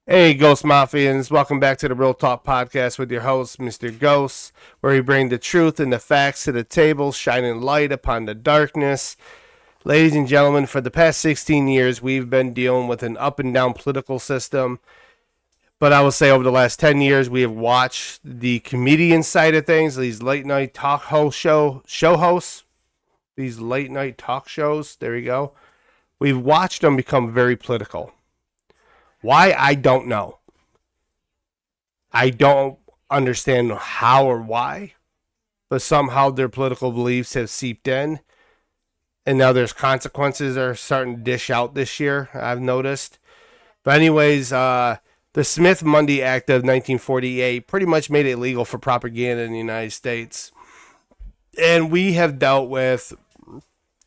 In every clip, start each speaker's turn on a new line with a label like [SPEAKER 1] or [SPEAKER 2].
[SPEAKER 1] Hey, Ghost Mafians. Welcome back to the Real Talk Podcast with your host, Mr. Ghost, where we bring the truth and the facts to the table, shining light upon the darkness. Ladies and gentlemen, for the past 16 years, we've been dealing with an up and down political system. But I will say over the last 10 years, we have watched the comedian side of things, these late night show hosts, these late night talk shows. There we go. We've watched them become very political. Why? I don't know. I don't understand how or why, but somehow their political beliefs have seeped in, and now there's consequences that are starting to dish out this year, I've noticed. But anyways, the Mundt Act of 1948 pretty much made it illegal for propaganda in the United States. And we have dealt with,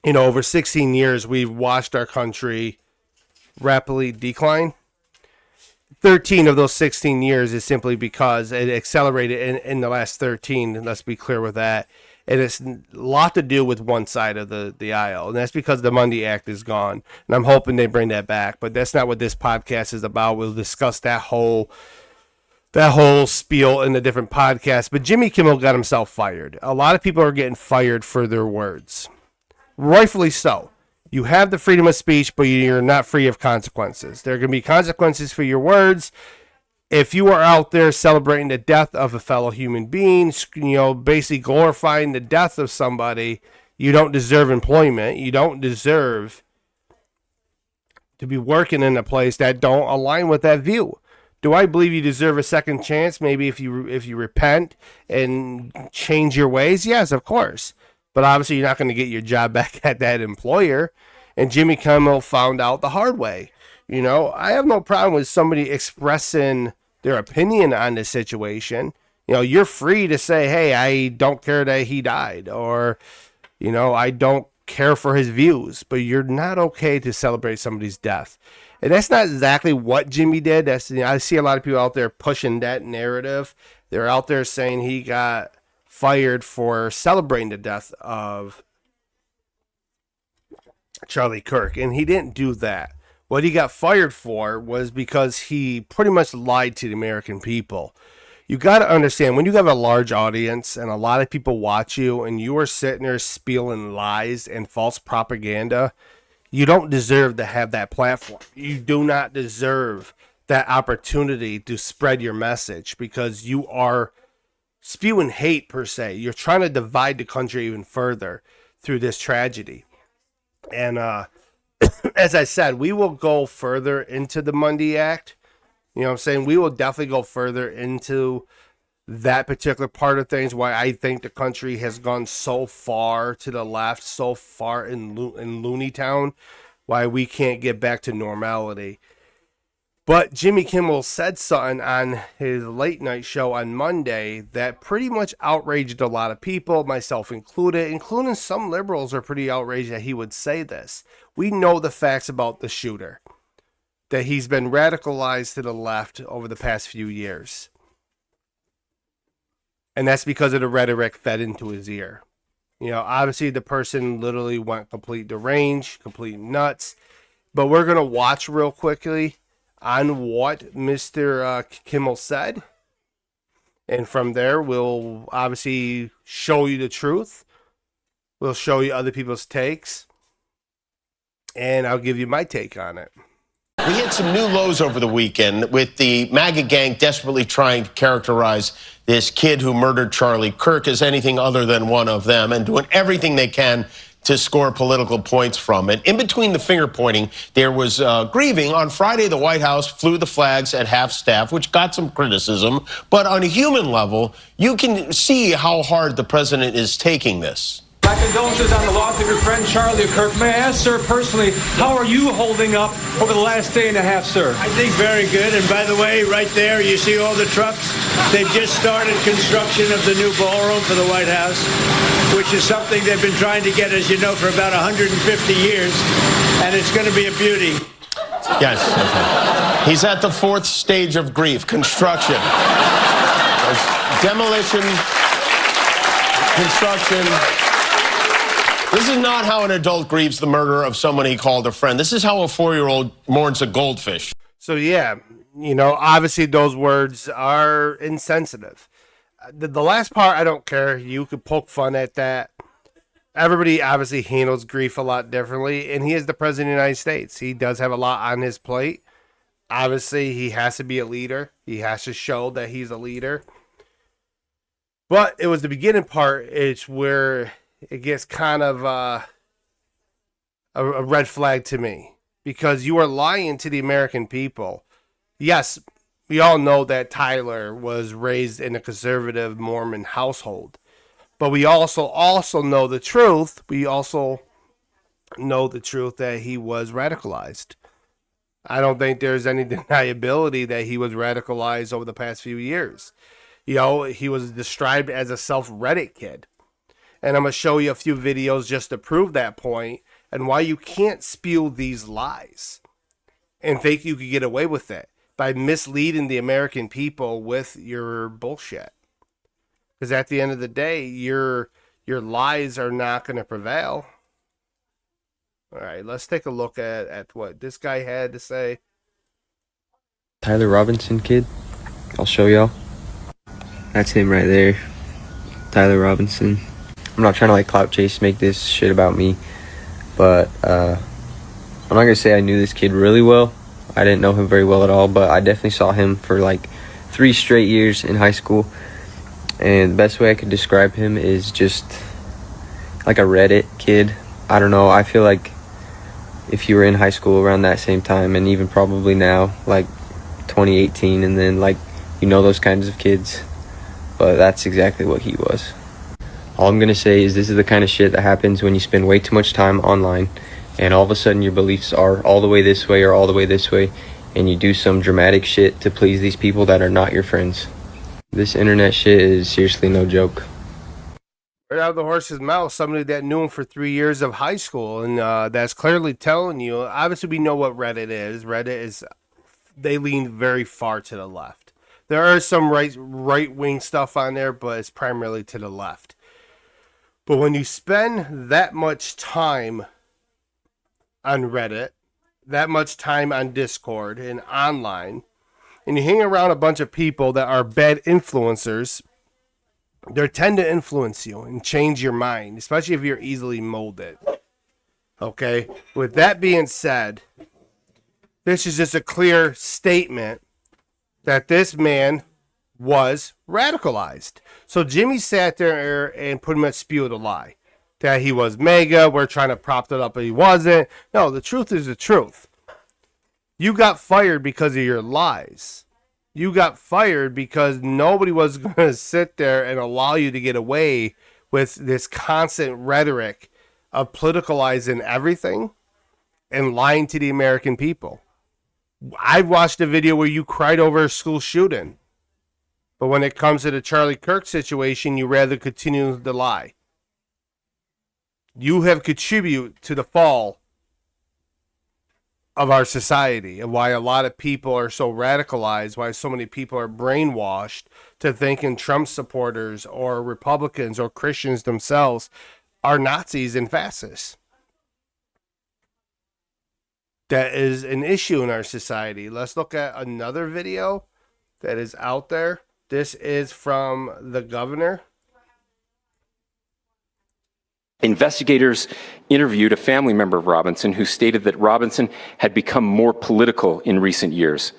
[SPEAKER 1] over 16 years, we've watched our country rapidly decline. 13 of those 16 years is simply because it accelerated in the last 13. Let's be clear with that. And it's a lot to do with one side of the aisle. And that's because the Mundt Act is gone. And I'm hoping they bring that back. But that's not what this podcast is about. We'll discuss that whole spiel in a different podcast. But Jimmy Kimmel got himself fired. A lot of people are getting fired for their words. Rightfully so. You have the freedom of speech, but you're not free of consequences. There are going to be consequences for your words. If you are out there celebrating the death of a fellow human being, basically glorifying the death of somebody, you don't deserve employment. You don't deserve to be working in a place that don't align with that view. Do I believe you deserve a second chance? Maybe if you repent and change your ways? Yes, of course. But obviously, you're not going to get your job back at that employer. And Jimmy Kimmel found out the hard way. I have no problem with somebody expressing their opinion on the situation. You're free to say, hey, I don't care that he died. Or, I don't care for his views. But you're not okay to celebrate somebody's death. And that's not exactly what Jimmy did. I see a lot of people out there pushing that narrative. They're out there saying he got fired for celebrating the death of Charlie Kirk, and he didn't do that. What he got fired for was because he pretty much lied to the American people. You got to understand, when you have a large audience and a lot of people watch you and you are sitting there spewing lies and false propaganda, you don't deserve to have that platform. You do not deserve that opportunity to spread your message because you are spewing hate per se. You're trying to divide the country even further through this tragedy. And as I said, we will go further into the Mundt Act. You know what I'm saying? We will definitely go further into that particular part of things, why I think the country has gone so far to the left, so far in Looney Town, why we can't get back to normality. But Jimmy Kimmel said something on his late night show on Monday that pretty much outraged a lot of people, myself included, including some liberals are pretty outraged that he would say this. We know the facts about the shooter, that he's been radicalized to the left over the past few years. And that's because of the rhetoric fed into his ear. Obviously the person literally went complete deranged, complete nuts. But we're going to watch real quickly on what Mr. Kimmel said. And from there, we'll obviously show you the truth. We'll show you other people's takes. And I'll give you my take on it.
[SPEAKER 2] We hit some new lows over the weekend with the MAGA gang desperately trying to characterize this kid who murdered Charlie Kirk as anything other than one of them and doing everything they can to score political points from it. In between the finger pointing, there was grieving. On Friday, the White House flew the flags at half-staff, which got some criticism. But on a human level, you can see how hard the president is taking this.
[SPEAKER 3] My condolences on the loss of your friend Charlie Kirk. May I ask, sir, personally, how are you holding up over the last day and a half, sir?
[SPEAKER 4] I think very good. And by the way, right there, you see all the trucks? They've just started construction of the new ballroom for the White House, which is something they've been trying to get, as you know, for about 150 years. And it's going to be a beauty.
[SPEAKER 2] Yes. Okay. He's at the fourth stage of grief, construction. Demolition, construction. This is not how an adult grieves the murder of someone he called a friend. This is how a 4-year-old mourns a goldfish.
[SPEAKER 1] So, yeah, Obviously those words are insensitive. The last part, I don't care. You could poke fun at that. Everybody obviously handles grief a lot differently, and he is the president of the United States. He does have a lot on his plate. Obviously, he has to be a leader. He has to show that he's a leader. But it was the beginning part. It's where it gets kind of a red flag to me, because you are lying to the American people. Yes, we all know that Tyler was raised in a conservative Mormon household. But we also know the truth. We also know the truth that he was radicalized. I don't think there's any deniability that he was radicalized over the past few years. He was described as a self-Reddit kid. And I'm going to show you a few videos just to prove that point and why you can't spew these lies and think you could get away with it by misleading the American people with your bullshit. Because at the end of the day, your lies are not going to prevail. All right, let's take a look at what this guy had to say.
[SPEAKER 5] Tyler Robinson kid. I'll show y'all. That's him right there. Tyler Robinson. I'm not trying to clout chase, make this shit about me. But I'm not going to say I knew this kid really well. I didn't know him very well at all. But I definitely saw him for 3 straight years in high school. And the best way I could describe him is just like a Reddit kid. I don't know. I feel like if you were in high school around that same time, and even probably now, 2018, and then those kinds of kids. But that's exactly what he was. All I'm going to say is this is the kind of shit that happens when you spend way too much time online, and all of a sudden your beliefs are all the way this way or all the way this way, and you do some dramatic shit to please these people that are not your friends. This internet shit is seriously no joke.
[SPEAKER 1] Right out of the horse's mouth, somebody that knew him for 3 years of high school, and that's clearly telling you. Obviously, we know what Reddit is. They lean very far to the left. There are some right-wing stuff on there, but it's primarily to the left. But when you spend that much time on Reddit, that much time on Discord and online, and you hang around a bunch of people that are bad influencers, they tend to influence you and change your mind, especially if you're easily molded. Okay? With that being said, this is just a clear statement that this man was radicalized. So Jimmy sat there and pretty much spewed a lie. That he was MAGA, we're trying to prop it up, but he wasn't. No, the truth is the truth. You got fired because of your lies. You got fired because nobody was going to sit there and allow you to get away with this constant rhetoric of politicalizing everything and lying to the American people. I watched a video where you cried over a school shooting. But when it comes to the Charlie Kirk situation, you rather continue to lie. You have contributed to the fall of our society, and why a lot of people are so radicalized, why so many people are brainwashed to thinking Trump supporters or Republicans or Christians themselves are Nazis and fascists. That is an issue in our society. Let's look at another video that is out there. This is from the governor.
[SPEAKER 6] Investigators interviewed a family member of Robinson who stated that Robinson had become more political in recent years.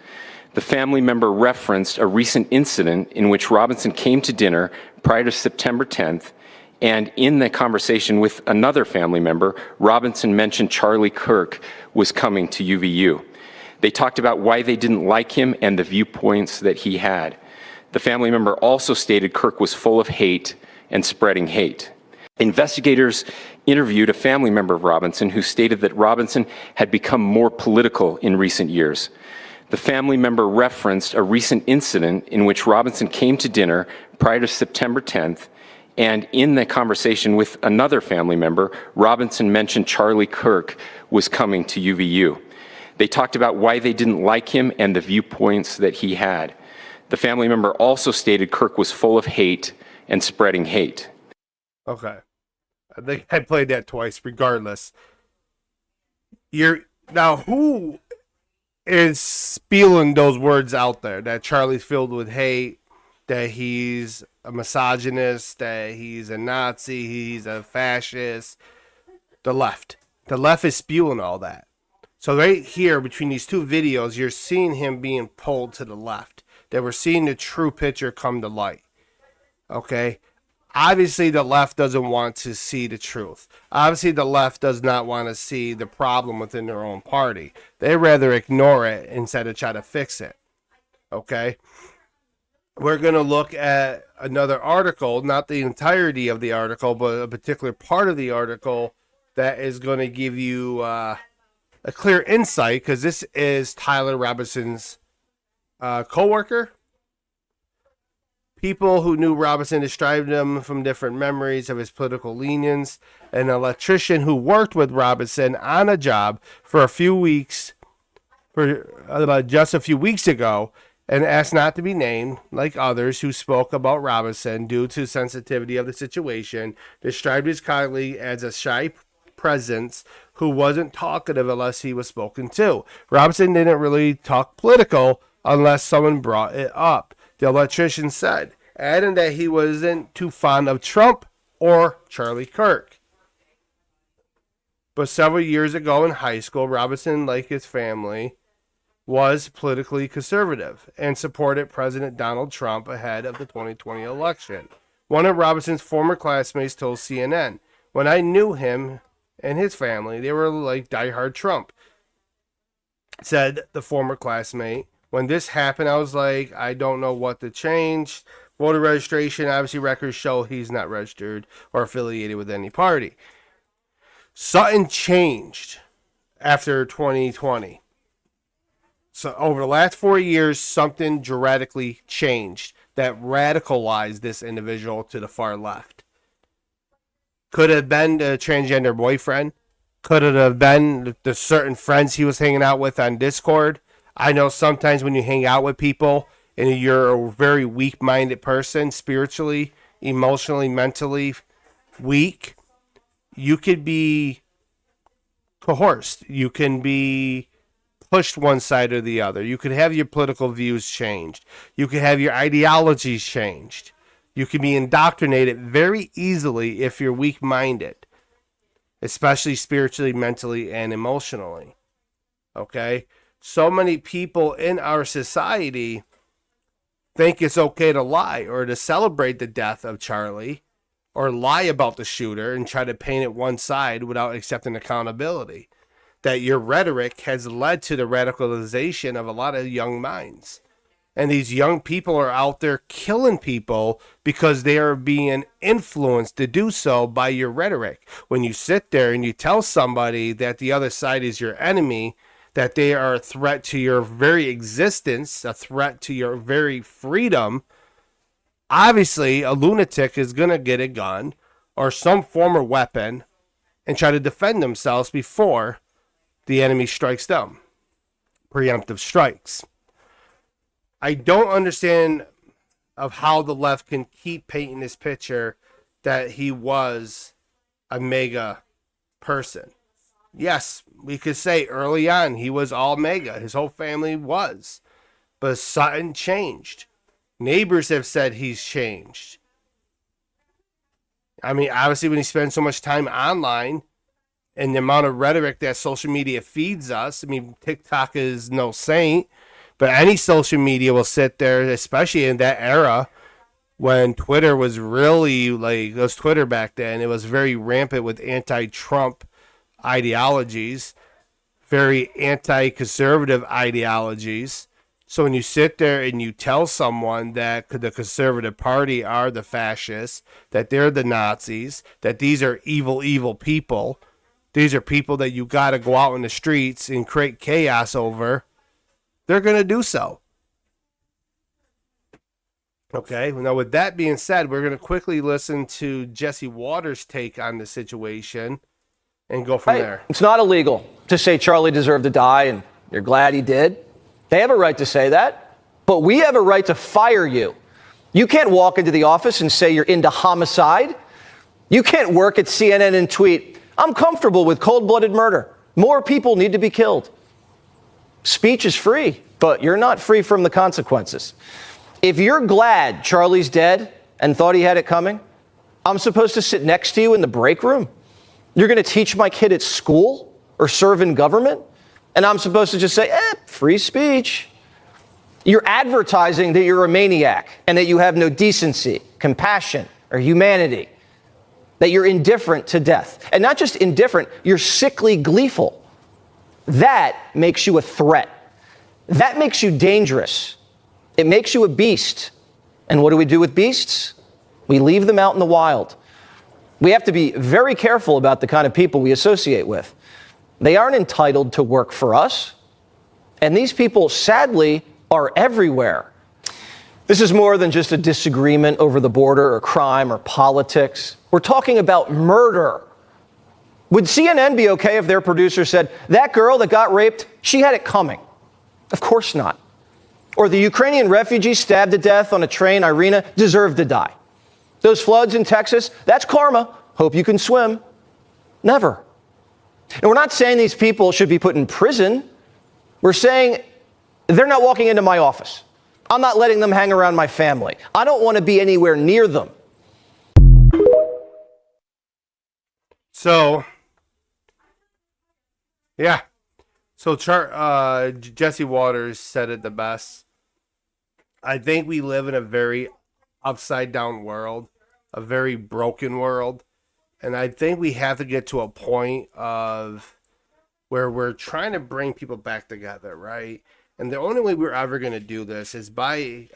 [SPEAKER 6] The family member referenced a recent incident in which Robinson came to dinner prior to September 10th, and in the conversation with another family member, Robinson mentioned Charlie Kirk was coming to UVU. They talked about why they didn't like him and the viewpoints that he had. The family member also stated Kirk was full of hate and spreading hate. Investigators interviewed a family member of Robinson who stated that Robinson had become more political in recent years. The family member referenced a recent incident in which Robinson came to dinner prior to September 10th, and in the conversation with another family member, Robinson mentioned Charlie Kirk was coming to UVU. They talked about why they didn't like him and the viewpoints that he had. The family member also stated Kirk was full of hate and spreading hate.
[SPEAKER 1] Okay. I think I played that twice, regardless. Now, who is spewing those words out there that Charlie's filled with hate, that he's a misogynist, that he's a Nazi, he's a fascist. The left is spewing all that. So right here between these two videos, you're seeing him being pulled to the left. That we're seeing the true picture come to light. Okay? Obviously, the left doesn't want to see the truth. Obviously, the left does not want to see the problem within their own party. They rather ignore it instead of try to fix it. Okay? We're going to look at another article, not the entirety of the article, but a particular part of the article that is going to give you a clear insight, because this is Tyler Robinson's co-worker. People who knew Robinson described him from different memories of his political leanings. An electrician who worked with Robinson on a job for a few weeks, just a few weeks ago, and asked not to be named, like others who spoke about Robinson due to sensitivity of the situation, described his colleague as a shy presence who wasn't talkative unless he was spoken to. Robinson didn't really talk political unless someone brought it up, the electrician said, adding that he wasn't too fond of Trump or Charlie Kirk. But several years ago in high school, Robinson, like his family, was politically conservative and supported President Donald Trump ahead of the 2020 election. One of Robinson's former classmates told CNN, "When I knew him and his family, they were like diehard Trump," said the former classmate. When this happened, I was like, I don't know what to change. Voter registration, obviously records show he's not registered or affiliated with any party. Something changed after 2020. So over the last 4 years, something dramatically changed that radicalized this individual to the far left. Could have been the transgender boyfriend. Could it have been the certain friends he was hanging out with on Discord. I know sometimes when you hang out with people and you're a very weak-minded person, spiritually, emotionally, mentally weak, you could be coerced. You can be pushed one side or the other. You could have your political views changed. You could have your ideologies changed. You can be indoctrinated very easily if you're weak-minded, especially spiritually, mentally, and emotionally. Okay? So many people in our society think it's okay to lie or to celebrate the death of Charlie or lie about the shooter and try to paint it one side without accepting accountability. That your rhetoric has led to the radicalization of a lot of young minds. And these young people are out there killing people because they are being influenced to do so by your rhetoric. When you sit there and you tell somebody that the other side is your enemy, that they are a threat to your very existence, a threat to your very freedom, obviously a lunatic is going to get a gun or some form of weapon and try to defend themselves before the enemy strikes them. Preemptive strikes. I don't understand of how the left can keep painting this picture that he was a mega person. Yes, we could say early on he was all mega. His whole family was. But something changed. Neighbors have said he's changed. I mean, obviously when he spends so much time online and the amount of rhetoric that social media feeds us, I mean, TikTok is no saint, but any social media will sit there, especially in that era when Twitter was really like, it was Twitter back then, it was very rampant with anti-Trump ideologies, very anti-conservative ideologies. So when you sit there and you tell someone that the conservative party are the fascists, that they're the Nazis, that these are evil, evil people, these are people that you got to go out in the streets and create chaos over, they're going to do so. Okay, now with that being said, we're going to quickly listen to Jesse Waters' take on the situation and go from there.
[SPEAKER 7] It's not illegal to say Charlie deserved to die and you're glad he did. They have a right to say that, but we have a right to fire you. You can't walk into the office and say you're into homicide. You can't work at CNN and tweet, I'm comfortable with cold-blooded murder. More people need to be killed. Speech is free, but you're not free from the consequences. If you're glad Charlie's dead and thought he had it coming, I'm supposed to sit next to you in the break room? You're going to teach my kid at school or serve in government? And I'm supposed to just say, free speech. You're advertising that you're a maniac and that you have no decency, compassion, or humanity, that you're indifferent to death. And not just indifferent, you're sickly gleeful. That makes you a threat. That makes you dangerous. It makes you a beast. And what do we do with beasts? We leave them out in the wild. We have to be very careful about the kind of people we associate with. They aren't entitled to work for us. And these people, sadly, are everywhere. This is more than just a disagreement over the border or crime or politics. We're talking about murder. Would CNN be okay if their producer said, that girl that got raped, she had it coming? Of course not. Or the Ukrainian refugee stabbed to death on a train, Irina, deserved to die. Those floods in Texas, that's karma. Hope you can swim. Never. And we're not saying these people should be put in prison. We're saying they're not walking into my office. I'm not letting them hang around my family. I don't want to be anywhere near them.
[SPEAKER 1] So, yeah. So Jesse Waters said it the best. I think we live in a very upside down world, a very broken world. And I think we have to get to a point of where we're trying to bring people back together, right? And the only way we're ever going to do this is by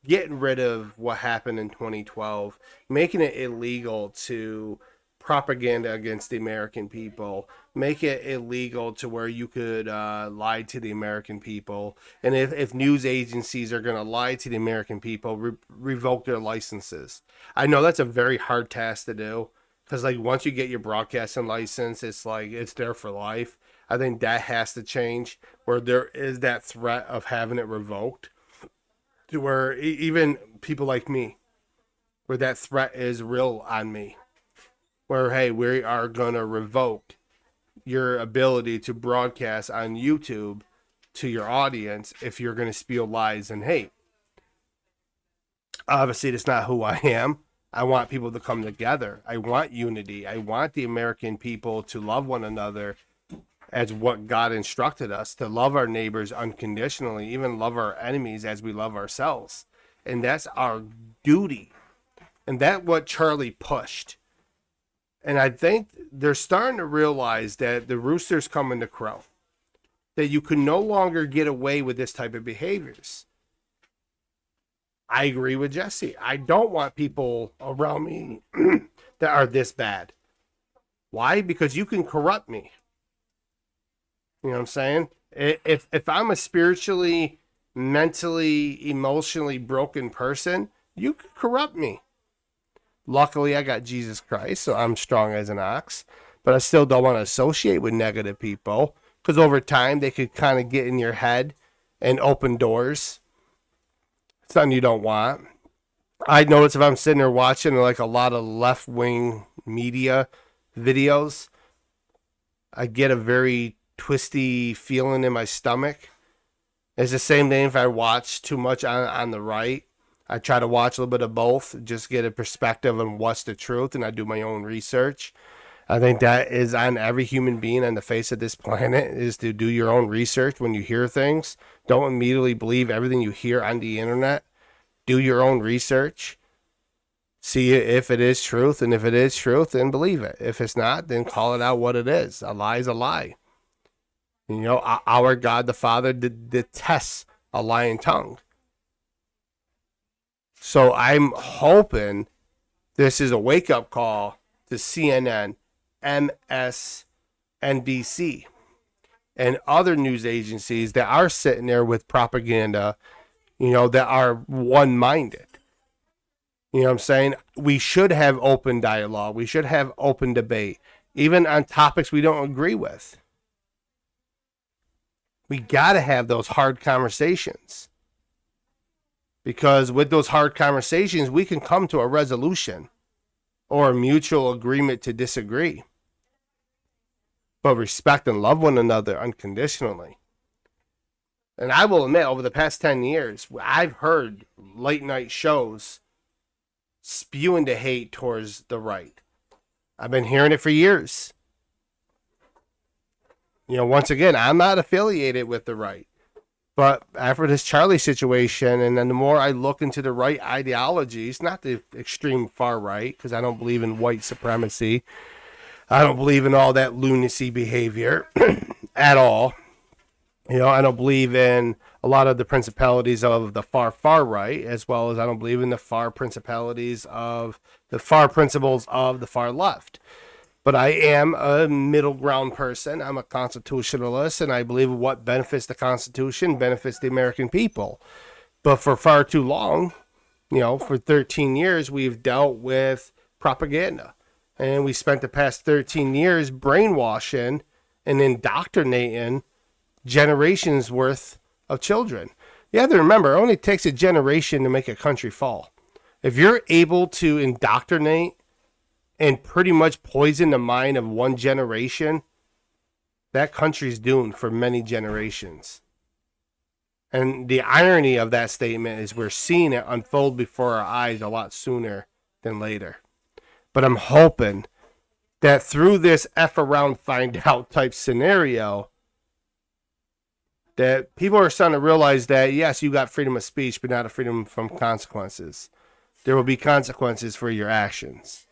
[SPEAKER 1] getting rid of what happened in 2012, making it illegal to propaganda against the American people, make it illegal to where you could lie to the American people. And if news agencies are going to lie to the American people, revoke their licenses. I know that's a very hard task to do. Because, like, once you get your broadcasting license, it's like, it's there for life. I think that has to change, where there is that threat of having it revoked. To where even people like me, where that threat is real on me. Where, hey, we are going to revoke your ability to broadcast on YouTube to your audience if you're going to spew lies and hate. Obviously, that's not who I am. I want people to come together. I want unity. I want the American people to love one another as what God instructed us, to love our neighbors unconditionally, even love our enemies as we love ourselves. And that's our duty. And that's what Charlie pushed. And I think they're starting to realize that the rooster's coming to crow. That you can no longer get away with this type of behaviors. I agree with Jesse. I don't want people around me that are this bad. Why? Because you can corrupt me. You know what I'm saying? If I'm a spiritually, mentally, emotionally broken person, you can corrupt me. Luckily, I got Jesus Christ, so I'm strong as an ox. But I still don't want to associate with negative people, because over time, they could kind of get in your head and open doors. Something you don't want. I notice if I'm sitting there watching like a lot of left-wing media videos, I get a very twisty feeling in my stomach. It's the same thing if I watch too much on the right. I try to watch a little bit of both, just get a perspective on what's the truth, and I do my own research. I think that is on every human being on the face of this planet, is to do your own research when you hear things. Don't immediately believe everything you hear on the internet. Do your own research. See if it is truth, and if it is truth, then believe it. If it's not, then call it out what it is. A lie is a lie. You know, our God the Father detests a lying tongue. So I'm hoping this is a wake-up call to CNN, MSNBC, and other news agencies that are sitting there with propaganda, you know, that are one-minded. You know what I'm saying? We should have open dialogue. We should have open debate, even on topics we don't agree with. We got to have those hard conversations. Because with those hard conversations, we can come to a resolution or a mutual agreement to disagree. But respect and love one another unconditionally. And I will admit, over the past 10 years, I've heard late night shows spewing the hate towards the right. I've been hearing it for years. Once again, I'm not affiliated with the right. But after this Charlie situation, and then the more I look into the right ideologies, not the extreme far right, because I don't believe in white supremacy. I don't believe in all that lunacy behavior at all. I don't believe in a lot of the principalities of the far right, as well as I don't believe in the far principalities of the far principles of the far left. But I am a middle ground person. I'm a constitutionalist, and I believe what benefits the Constitution benefits the American people. But for far too long, for 13 years, we've dealt with propaganda. And we spent the past 13 years brainwashing and indoctrinating generations worth of children. You have to remember, it only takes a generation to make a country fall. If you're able to indoctrinate and pretty much poison the mind of one generation, that country's doomed for many generations. And the irony of that statement is we're seeing it unfold before our eyes a lot sooner than later. But I'm hoping that through this F around find out type scenario, that people are starting to realize that, yes, you got freedom of speech, but not a freedom from consequences. There will be consequences for your actions.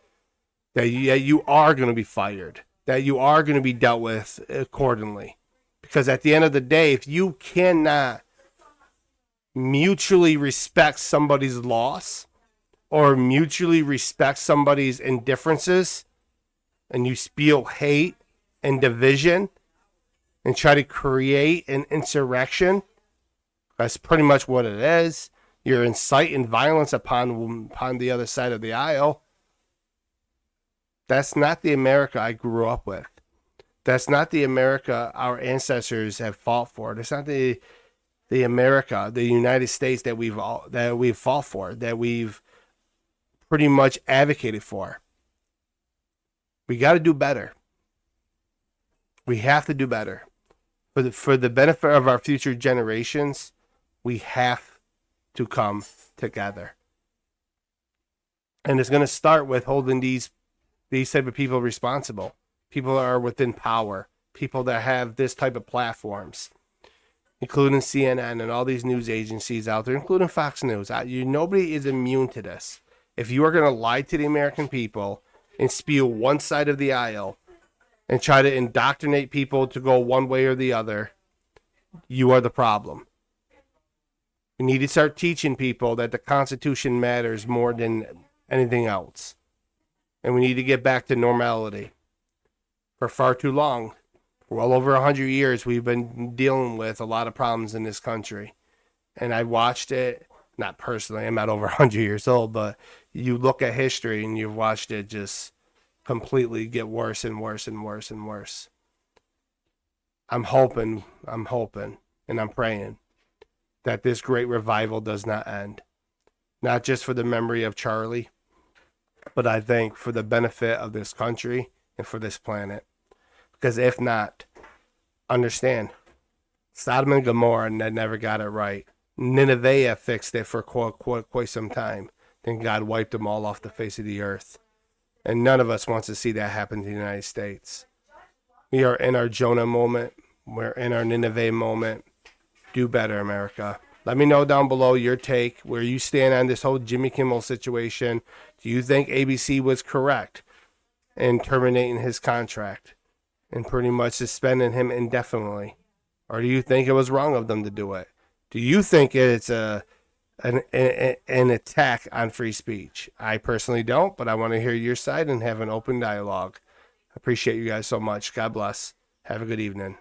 [SPEAKER 1] That you are going to be fired. That you are going to be dealt with accordingly. Because at the end of the day, if you cannot mutually respect somebody's loss or mutually respect somebody's indifferences, and you spew hate and division and try to create an insurrection, that's pretty much what it is. You're inciting violence upon the other side of the aisle. That's not the America I grew up with. That's not the America our ancestors have fought for. That's not the America, the United States that we've fought for, that we've pretty much advocated for. We got to do better. We have to do better. For the benefit of our future generations, we have to come together. And it's going to start with holding these type of people responsible. People that are within power. People that have this type of platforms, including CNN and all these news agencies out there, including Fox News. Nobody is immune to this. If you are going to lie to the American people and spew one side of the aisle and try to indoctrinate people to go one way or the other, you are the problem. We need to start teaching people that the Constitution matters more than anything else. And we need to get back to normality. For far too long, for well over 100 years, we've been dealing with a lot of problems in this country. And I watched it, not personally, I'm not over 100 years old, but you look at history and you've watched it just completely get worse and worse and worse and worse. I'm hoping, and I'm praying that this great revival does not end. Not just for the memory of Charlie, but I think for the benefit of this country and for this planet. Because if not, understand, Sodom and Gomorrah never got it right. Nineveh fixed it for quite some time. Then God wiped them all off the face of the earth. And none of us wants to see that happen to the United States. We are in our Jonah moment. We're in our Nineveh moment. Do better, America. Let me know down below your take, where you stand on this whole Jimmy Kimmel situation. Do you think ABC was correct in terminating his contract and pretty much suspending him indefinitely? Or do you think it was wrong of them to do it? Do you think it's an attack on free speech? I personally don't, but I want to hear your side and have an open dialogue. I appreciate you guys so much. God bless. Have a good evening.